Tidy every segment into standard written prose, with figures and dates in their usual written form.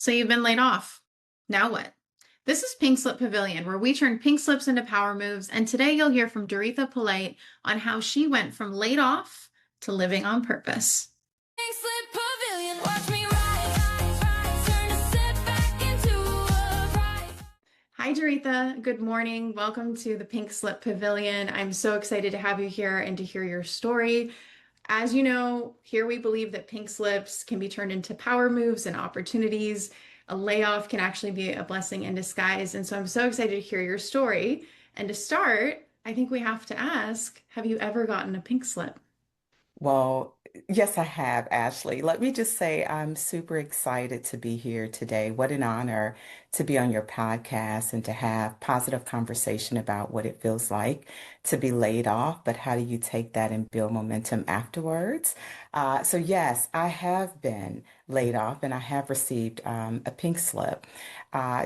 So you've been laid off. Now what? This is Pink Slip Pavilion, where we turn pink slips into power moves. And today you'll hear from Doretha Polite on how she went from laid off to living on purpose. Pink Slip Pavilion, watch me ride, turn a setback into a ride. Hi, Doretha. Good morning. Welcome to the Pink Slip Pavilion. I'm so excited to have you here and to hear your story. As you know, here we believe that pink slips can be turned into power moves and opportunities. A layoff can actually be a blessing in disguise. And so I'm so excited to hear your story. And to start, I think we have to ask, have you ever gotten a pink slip? Well, yes, I have, Ashley. Let me just say I'm super excited to be here today. What an honor to be on your podcast and to have positive conversation about what it feels like to be laid off, but how do you take that and build momentum afterwards? So yes, I have been laid off and I have received a pink slip.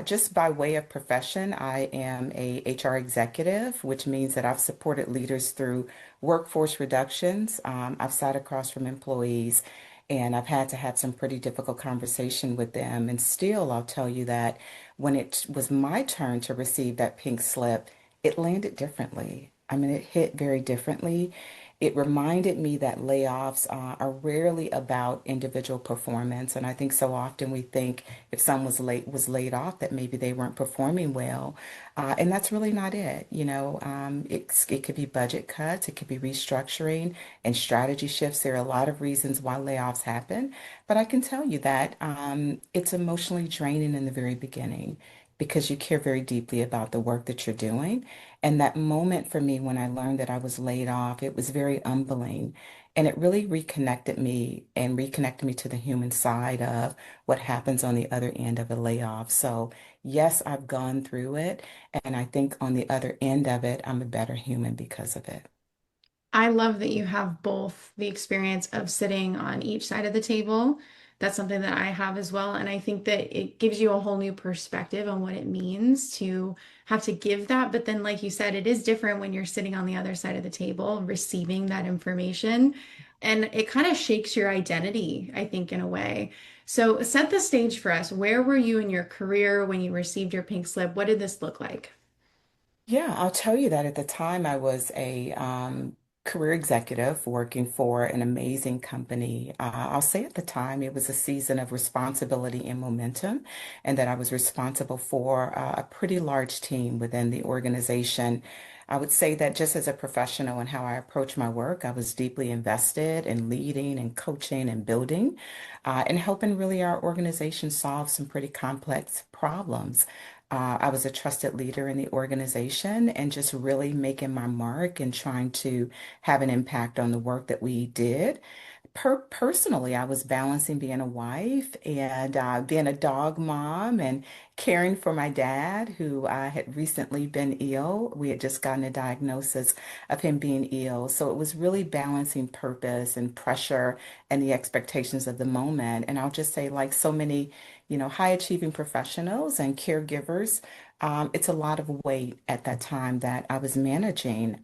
Just by way of profession, I am a HR executive, which means that I've supported leaders through workforce reductions. I've sat across from employees and I've had to have some pretty difficult conversation with them. And still, I'll tell you that when it was my turn to receive that pink slip, it landed differently. I mean, it hit very differently. It reminded me that layoffs are rarely about individual performance, and I think so often we think if someone was laid off that maybe they weren't performing well, and that's really not it. It could be budget cuts, it could be restructuring and strategy shifts. There are a lot of reasons why layoffs happen, but I can tell you that it's emotionally draining in the very beginning because you care very deeply about the work that you're doing. And that moment for me when I learned that I was laid off, it was very humbling. And it really reconnected me to the human side of what happens on the other end of a layoff. So, yes, I've gone through it. And I think on the other end of it, I'm a better human because of it. I love that you have both the experience of sitting on each side of the table. That's something that I have as well. And I think that it gives you a whole new perspective on what it means to have to give that. But then, like you said, it is different when you're sitting on the other side of the table, receiving that information. And it kind of shakes your identity, I think, in a way. So, set the stage for us. Where were you in your career when you received your pink slip? What did this look like? Yeah, I'll tell you that at the time I was a career executive working for an amazing company. I'll say at the time it was a season of responsibility and momentum, and that I was responsible for a pretty large team within the organization. I would say that just as a professional and how I approach my work, I was deeply invested in leading and coaching and building and helping really our organization solve some pretty complex problems. I was a trusted leader in the organization and just really making my mark and trying to have an impact on the work that we did. Personally, I was balancing being a wife and being a dog mom and caring for my dad, who had recently been ill. We had just gotten a diagnosis of him being ill. So it was really balancing purpose and pressure and the expectations of the moment. And I'll just say, like so many, high achieving professionals and caregivers, it's a lot of weight at that time that I was managing.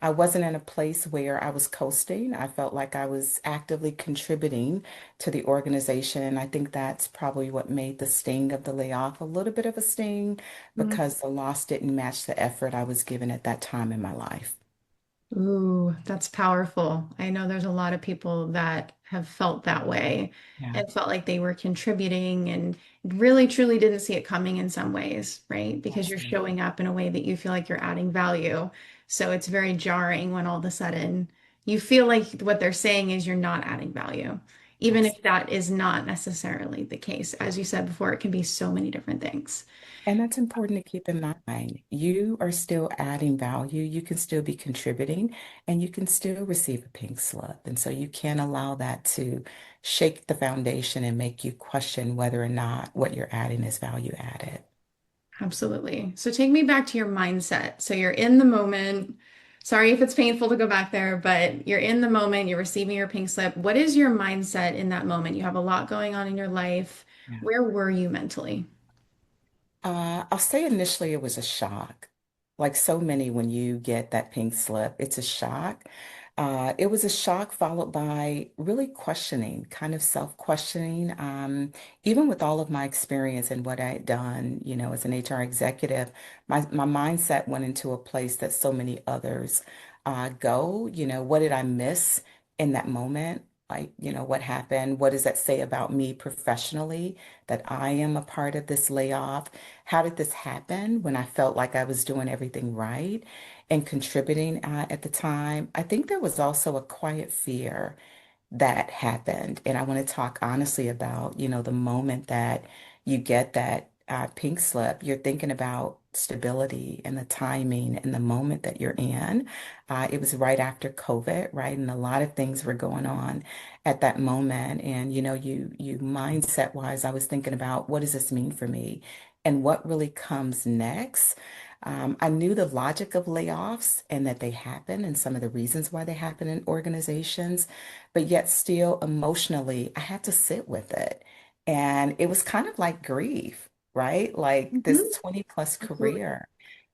I wasn't in a place where I was coasting. I felt like I was actively contributing to the organization. And I think that's probably what made the sting of the layoff a little bit of a sting because the loss didn't match the effort I was given at that time in my life. Ooh, that's powerful. I know there's a lot of people that have felt that way Yeah, and felt like they were contributing and really truly didn't see it coming in some ways, right? Because you're absolutely. showing up in a way that you feel like you're adding value. So it's very jarring when all of a sudden you feel like what they're saying is you're not adding value, even if that is not necessarily the case. As you said before, it can be so many different things. And that's important to keep in mind. You are still adding value. You can still be contributing and you can still receive a pink slip. And so you can't allow that to shake the foundation and make you question whether or not what you're adding is value added. Absolutely. So take me back to your mindset. So you're in the moment. Sorry if it's painful to go back there, but you're in the moment, you're receiving your pink slip. What is your mindset in that moment? You have a lot going on in your life. Yeah. Where were you mentally? I'll say initially it was a shock. Like so many, when you get that pink slip, it's a shock. It was a shock followed by really questioning, kind of self-questioning. Even with all of my experience and what I had done, as an HR executive, my mindset went into a place that so many others go. What did I miss in that moment? Like, what happened? What does that say about me professionally that I am a part of this layoff? How did this happen when I felt like I was doing everything right and contributing at the time? I think there was also a quiet fear that happened. And I want to talk honestly about, the moment that you get that pink slip, you're thinking about stability and the timing and the moment that you're in. It was right after COVID, right? And a lot of things were going on at that moment. And, you mindset wise, I was thinking about what does this mean for me and what really comes next. I knew the logic of layoffs and that they happen and some of the reasons why they happen in organizations, but yet still emotionally, I had to sit with it. And it was kind of like grief, right? Like this Mhm. 20 plus Absolutely. career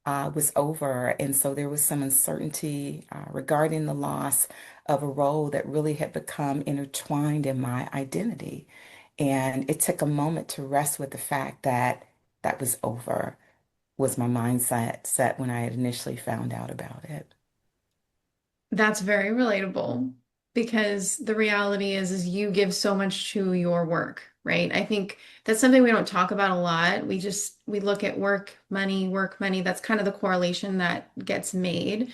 was over. And so there was some uncertainty regarding the loss of a role that really had become intertwined in my identity. And it took a moment to rest with the fact that that was over, was my mindset set when I had initially found out about it. That's very relatable because the reality is you give so much to your work, right? I think that's something we don't talk about a lot. We look at work, money. That's kind of the correlation that gets made.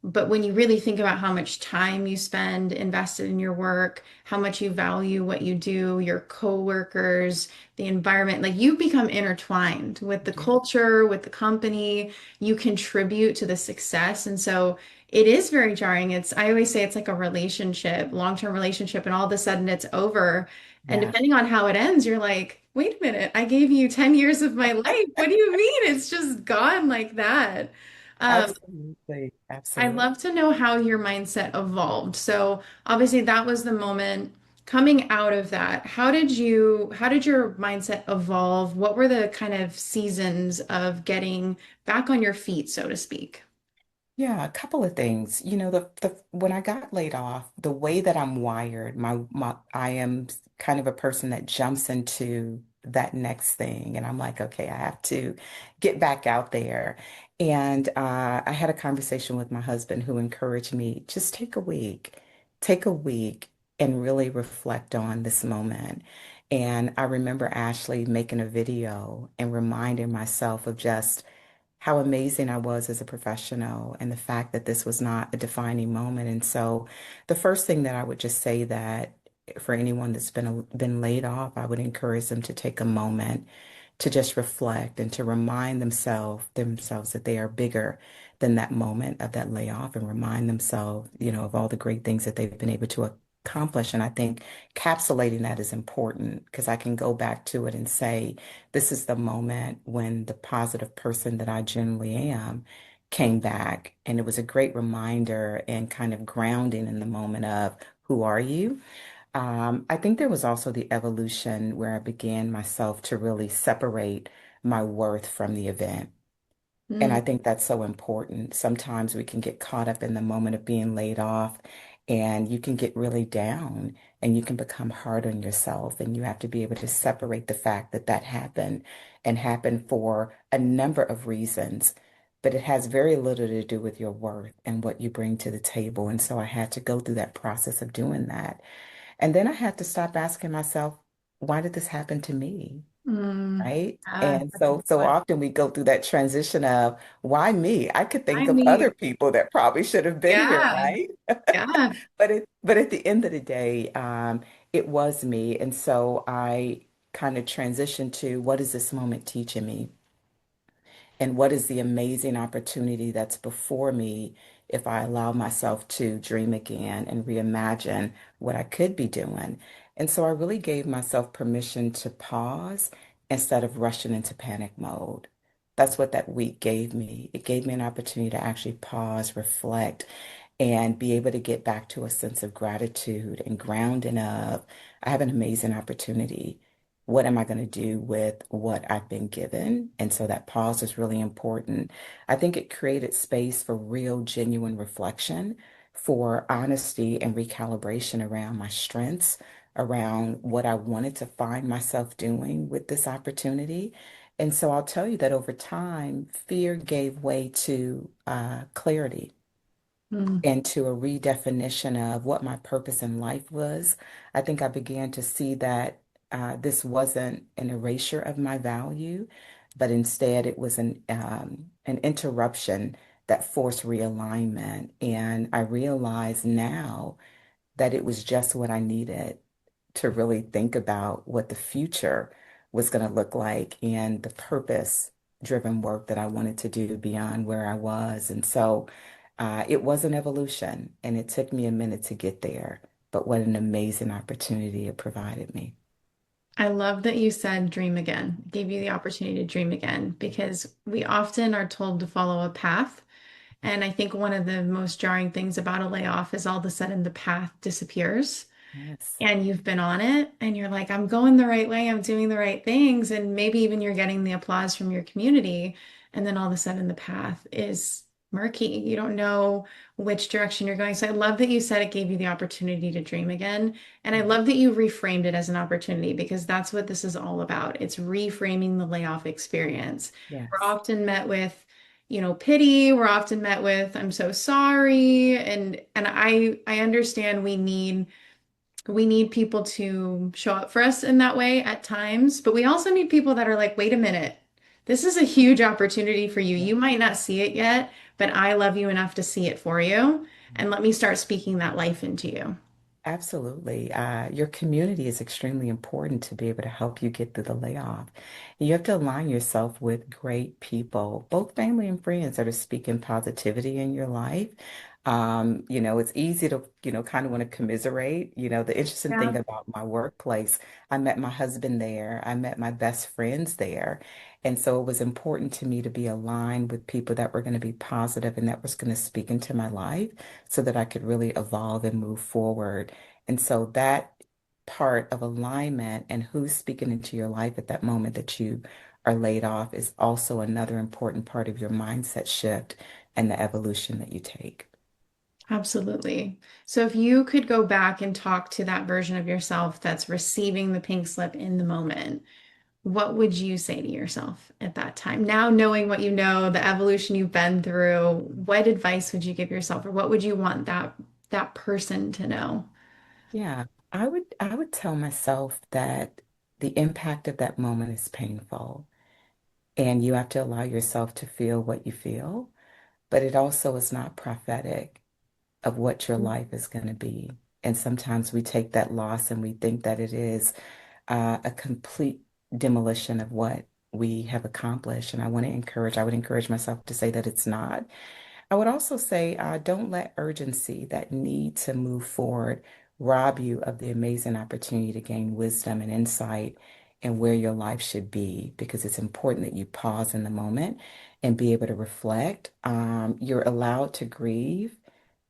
But when you really think about how much time you spend invested in your work, how much you value what you do, your coworkers, the environment, like you become intertwined with the Yeah. culture, with the company, you contribute to the success. And so it is very jarring. I always say it's like a relationship, long-term relationship, and all of a sudden it's over. And Yeah, depending on how it ends, you're like, wait a minute, I gave you 10 years of my life. What do you mean? It's just gone like that. Um, absolutely. I'd Absolutely. love to know how your mindset evolved. So obviously that was the moment coming out of that. How did your mindset evolve? What were the kind of seasons of getting back on your feet, so to speak? Yeah, a couple of things. The when I got laid off, the way that I'm wired, my I am kind of a person that jumps into that next thing, and I'm like, okay, I have to get back out there. And I had a conversation with my husband who encouraged me, just take a week and really reflect on this moment. And I remember Ashley making a video and reminding myself of just how amazing I was as a professional and the fact that this was not a defining moment. And so the first thing that I would just say that for anyone that's been laid off, I would encourage them to take a moment to just reflect and to remind themselves that they are bigger than that moment of that layoff and remind themselves, of all the great things that they've been able to accomplish. And I think capsulating that is important because I can go back to it and say, this is the moment when the positive person that I generally am came back. And it was a great reminder and kind of grounding in the moment of who are you? I think there was also the evolution where I began myself to really separate my worth from the event. And Mm. I think that's so important. Sometimes we can get caught up in the moment of being laid off and you can get really down and you can become hard on yourself. And you have to be able to separate the fact that that happened and happened for a number of reasons. But it has very little to do with your worth and what you bring to the table. And so I had to go through that process of doing that. And then I had to stop asking myself, why did this happen to me? Mm. Right? Yeah, And that's a so good so one. often we go through that transition of why me? I could think I of other mean, people that probably should have been here, yeah, right? yeah. But at the end of the day, it was me. And so I kind of transitioned to what is this moment teaching me? And what is the amazing opportunity that's before me if I allow myself to dream again and reimagine what I could be doing? And so I really gave myself permission to pause instead of rushing into panic mode. That's what that week gave me. It gave me an opportunity to actually pause, reflect, and be able to get back to a sense of gratitude and grounding of, I have an amazing opportunity. What am I going to do with what I've been given? And so that pause is really important. I think it created space for real, genuine reflection for honesty and recalibration around my strengths, around what I wanted to find myself doing with this opportunity. And so I'll tell you that over time, fear gave way to clarity Mm. and to a redefinition of what my purpose in life was. I think I began to see that this wasn't an erasure of my value, but instead it was an interruption that forced realignment. And I realize now that it was just what I needed to really think about what the future was going to look like and the purpose driven work that I wanted to do beyond where I was. And so it was an evolution and it took me a minute to get there. But what an amazing opportunity it provided me. I love that you said dream again, gave you the opportunity to dream again, because we often are told to follow a path. And I think one of the most jarring things about a layoff is all of a sudden the path disappears Yes. and you've been on it and you're like, I'm going the right way, I'm doing the right things. And maybe even you're getting the applause from your community. And then all of a sudden the path is murky. You don't know which direction you're going. So I love that you said it gave you the opportunity to dream again. And I love that you reframed it as an opportunity because that's what this is all about. It's reframing the layoff experience. We're Yes. often met with, pity. We're often met with, I'm so sorry. And I understand we need people to show up for us in that way at times, but we also need people that are like, wait a minute, this is a huge opportunity for you. Yeah. You might not see it yet, but I love you enough to see it for you. And let me start speaking that life into you. Absolutely. Your community is extremely important to be able to help you get through the layoff. You have to align yourself with great people, both family and friends that are speaking positivity in your life. It's easy to, kind of want to commiserate. The interesting Yeah. thing about my workplace, I met my husband there, I met my best friends there. And so it was important to me to be aligned with people that were going to be positive and that was going to speak into my life so that I could really evolve and move forward. And so that part of alignment and who's speaking into your life at that moment that you are laid off is also another important part of your mindset shift and the evolution that you take. Absolutely. So if you could go back and talk to that version of yourself that's receiving the pink slip in the moment, what would you say to yourself at that time? Now knowing what you know, the evolution you've been through, what advice would you give yourself or what would you want that person to know? Yeah, I would tell myself that the impact of that moment is painful and you have to allow yourself to feel what you feel, but it also is not prophetic of what your life is going to be. And sometimes we take that loss and we think that it is a complete demolition of what we have accomplished. And I would encourage myself to say that it's not. I would also say, don't let urgency, that need to move forward, rob you of the amazing opportunity to gain wisdom and insight and where your life should be, because it's important that you pause in the moment and be able to reflect. You're allowed to grieve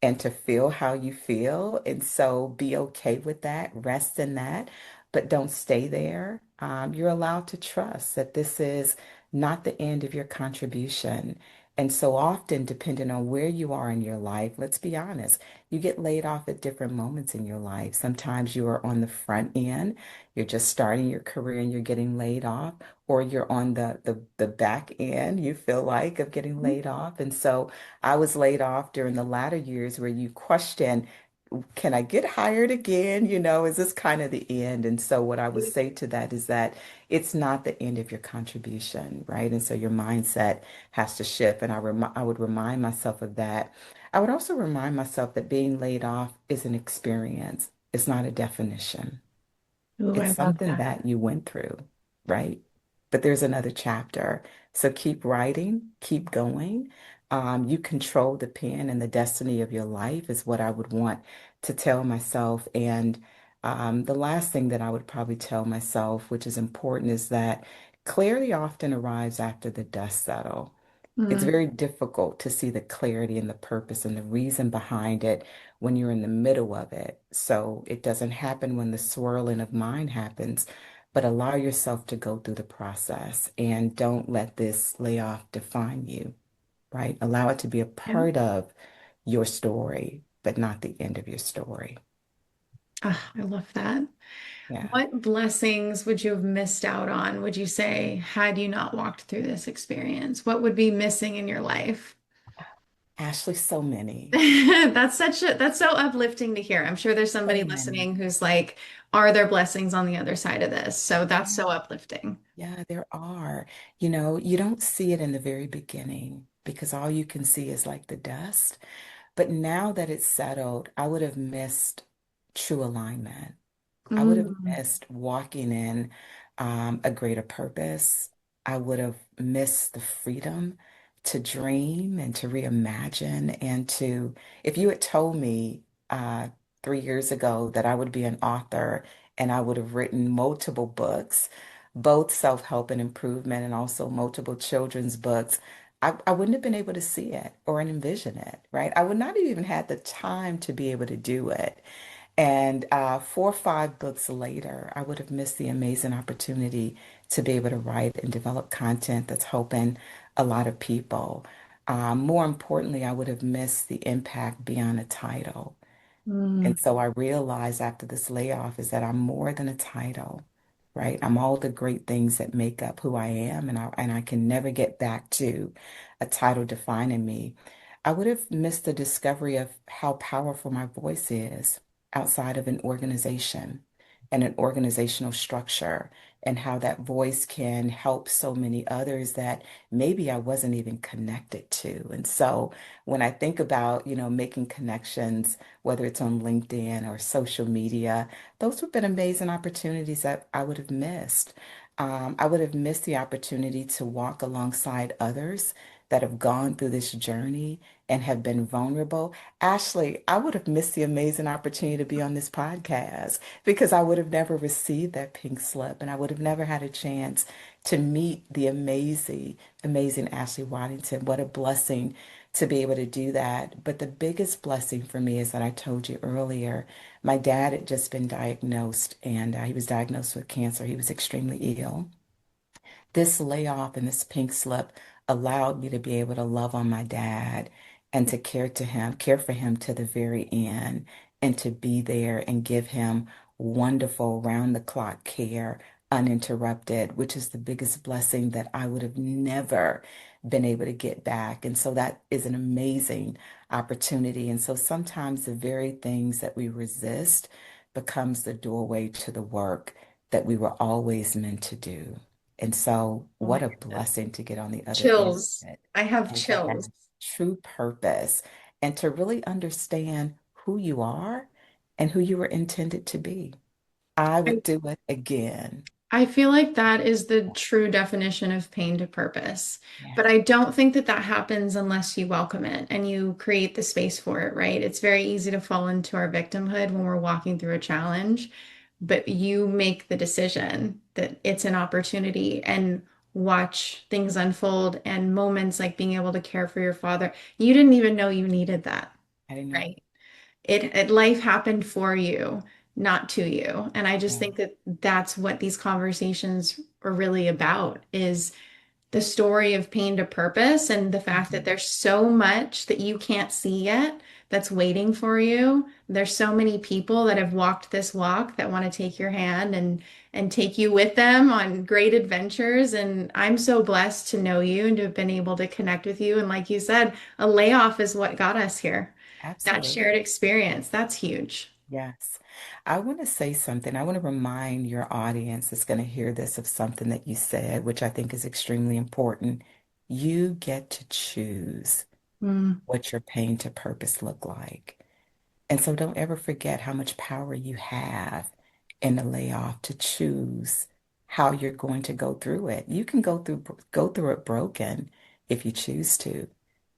and to feel how you feel. And so be okay with that, rest in that, but don't stay there. You're allowed to trust that this is not the end of your contribution. And so often, depending on where you are in your life, let's be honest, you get laid off at different moments in your life. Sometimes you are on the front end, you're just starting your career and you're getting laid off, or you're on the back end, you feel like, of getting laid off. And so I was laid off during the latter years where you question, can I get hired again? Is this kind of the end? And so what I would say to that is that it's not the end of your contribution, right? And so your mindset has to shift. And I would remind myself of that. I would also remind myself that being laid off is an experience. It's not a definition. Ooh, It's I love something that. that you went through, right? But there's another chapter. So keep writing, keep going. You control the pen and the destiny of your life is what I would want to tell myself. And the last thing that I would probably tell myself, which is important, is that clarity often arrives after the dust settles. It's Mm. very difficult to see the clarity and the purpose and the reason behind it when you're in the middle of it. So it doesn't happen when the swirling of mind happens, but allow yourself to go through the process and don't let this layoff define you, right? Allow it to be a Yeah. part of your story. but not the end of your story. Ah, I love that. Yeah. What blessings would you have missed out on, would you say, had you not walked through this experience? What would be missing in your life? Ashley, so many, That's so uplifting to hear. I'm sure there's so somebody many. listening who's like, are there blessings on the other side of this? So that's so Yeah. uplifting. Yeah, there are. You know, you don't see it in the very beginning because all you can see is like the dust. But now that it's settled, I would have missed true alignment. I would have Mm, missed walking in a greater purpose. I would have missed the freedom to dream and to reimagine and to, if you had told me 3 years ago that I would be an author and I would have written multiple books, both self-help and improvement, and also multiple children's books, I wouldn't have been able to see it or envision it, right? I would not have even had the time to be able to do it. And 4 or 5 books later, I would have missed the amazing opportunity to be able to write and develop content that's helping a lot of people. More importantly, I would have missed the impact beyond a title. mm, And so I realized after this layoff is that I'm more than a title, right? I'm all the great things that make up who I am, and I can never get back to a title defining me. I would have missed the discovery of how powerful my voice is outside of an organization and an organizational structure, and how that voice can help so many others that maybe I wasn't even connected to. And so when I think about, making connections, whether it's on LinkedIn or social media, those would have been amazing opportunities that I would have missed. I would have missed the opportunity to walk alongside others that have gone through this journey and have been vulnerable. Ashley, I would have missed the amazing opportunity to be on this podcast because I would have never received that pink slip and I would have never had a chance to meet the amazing, amazing Ashley Waddington. What a blessing to be able to do that. But the biggest blessing for me is that I told you earlier, my dad had just been diagnosed and he was diagnosed with cancer. He was extremely ill. This layoff and this pink slip allowed me to be able to love on my dad and to care for him to the very end, and to be there and give him wonderful round the clock care uninterrupted, which is the biggest blessing that I would have never been able to get back. And so that is an amazing opportunity. And so sometimes the very things that we resist becomes the doorway to the work that we were always meant to do. And so, oh my what a goodness. blessing to get on the other end Chills. of it I have and to have chills. true purpose and to really understand who you are and who you were intended to be. I would do it again. I feel like that is the true definition of pain to purpose. Yeah, But I don't think that that happens unless you welcome it and you create the space for it, right? It's very easy to fall into our victimhood when we're walking through a challenge, but you make the decision that it's an opportunity and watch things unfold and moments like being able to care for your father. You didn't even know you needed that, I didn't know. right? It life happened for you, not to you. And I just Yeah. think that that's what these conversations are really about is the story of pain to purpose and the fact that Mhm. there's so much that you can't see yet that's waiting for you. There's so many people that have walked this walk that want to take your hand and take you with them on great adventures. And I'm so blessed to know you and to have been able to connect with you. And like you said, a layoff is what got us here. That Absolutely. shared experience, that's huge. Yes. I want to say something. I want to remind your audience that's going to hear this of something that you said, which I think is extremely important. You get to choose Mm, what your pain to purpose look like. And so don't ever forget how much power you have in the layoff to choose how you're going to go through it. You can go through it broken if you choose to,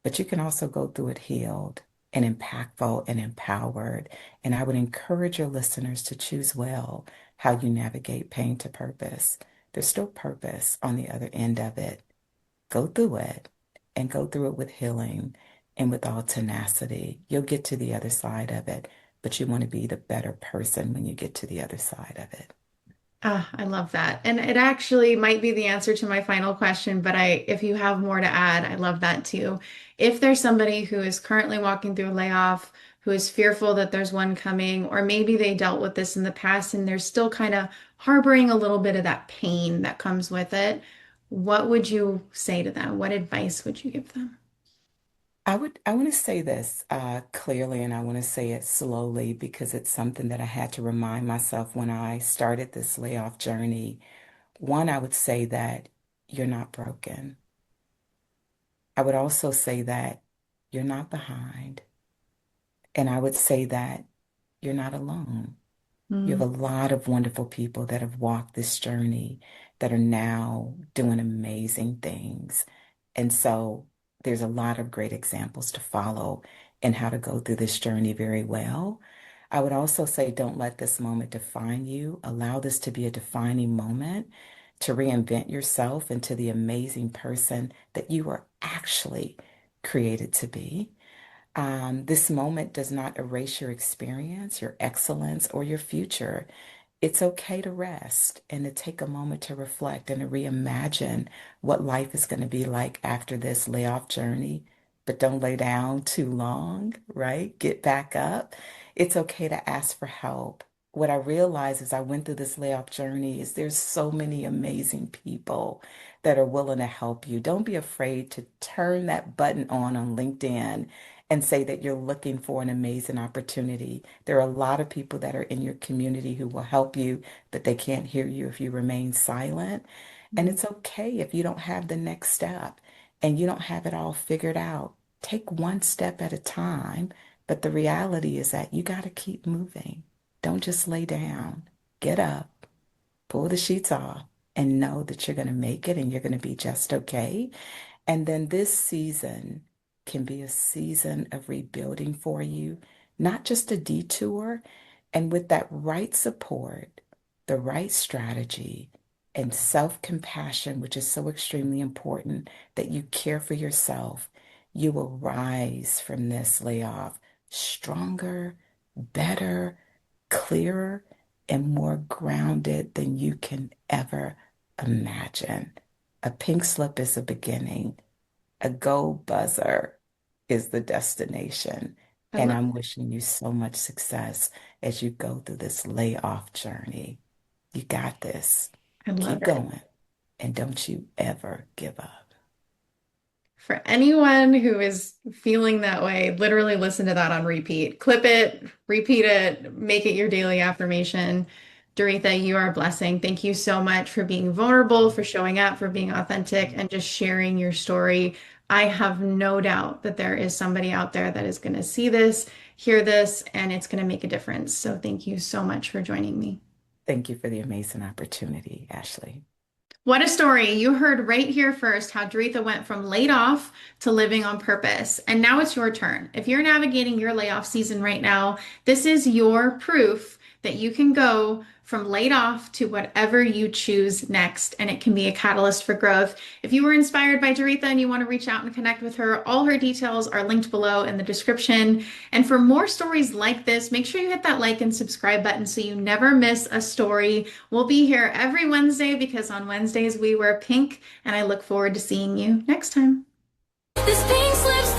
but you can also go through it healed and impactful and empowered. And I would encourage your listeners to choose well how you navigate pain to purpose. There's still purpose on the other end of it. Go through it and go through it with healing and with all tenacity. You'll get to the other side of it, but you want to be the better person when you get to the other side of it. I love that. And it actually might be the answer to my final question, but if you have more to add, I love that too. If there's somebody who is currently walking through a layoff, who is fearful that there's one coming, or maybe they dealt with this in the past and they're still kind of harboring a little bit of that pain that comes with it, what would you say to them? What advice would you give them? I want to say this clearly, and I want to say it slowly because it's something that I had to remind myself when I started this layoff journey. One, I would say that you're not broken. I would also say that you're not behind. And I would say that you're not alone. You have Mm, a lot of wonderful people that have walked this journey that are now doing amazing things. And so there's a lot of great examples to follow in how to go through this journey very well. I would also say don't let this moment define you. Allow this to be a defining moment to reinvent yourself into the amazing person that you were actually created to be. This moment does not erase your experience, your excellence, or your future. It's okay to rest and to take a moment to reflect and to reimagine what life is going to be like after this layoff journey. But don't lay down too long, right? Get back up. It's okay to ask for help. What I realized as I went through this layoff journey is there's so many amazing people that are willing to help you. Don't be afraid to turn that button on LinkedIn and say that you're looking for an amazing opportunity. There are a lot of people that are in your community who will help you, but they can't hear you if you remain silent. And mm, it's okay if you don't have the next step and you don't have it all figured out. Take one step at a time. But the reality is that you got to keep moving. Don't just lay down. Get up, pull the sheets off, and know that you're going to make it and you're going to be just okay. And then this season can be a season of rebuilding for you, not just a detour. And with that right support, the right strategy, and self-compassion, which is so extremely important that you care for yourself, you will rise from this layoff stronger, better, clearer, and more grounded than you can ever imagine. A pink slip is a beginning. A gold buzzer is the destination. I And love I'm it. wishing you so much success as you go through this layoff journey. You got this. I love Keep it. going. And don't you ever give up. For anyone who is feeling that way, literally listen to that on repeat. Clip it, repeat it, make it your daily affirmation. Doretha, you are a blessing. Thank you so much for being vulnerable, for showing up, for being authentic, and just sharing your story. I have no doubt that there is somebody out there that is going to see this, hear this, and it's going to make a difference. So thank you so much for joining me. Thank you for the amazing opportunity, Ashley. What a story. You heard right here first how Doretha went from laid off to living on purpose. And now it's your turn. If you're navigating your layoff season right now, this is your proof that you can go from laid off to whatever you choose next. And it can be a catalyst for growth. If you were inspired by Doretha and you want to reach out and connect with her, all her details are linked below in the description. And for more stories like this, make sure you hit that like and subscribe button so you never miss a story. We'll be here every Wednesday because on Wednesdays we wear pink, and I look forward to seeing you next time. This pink slips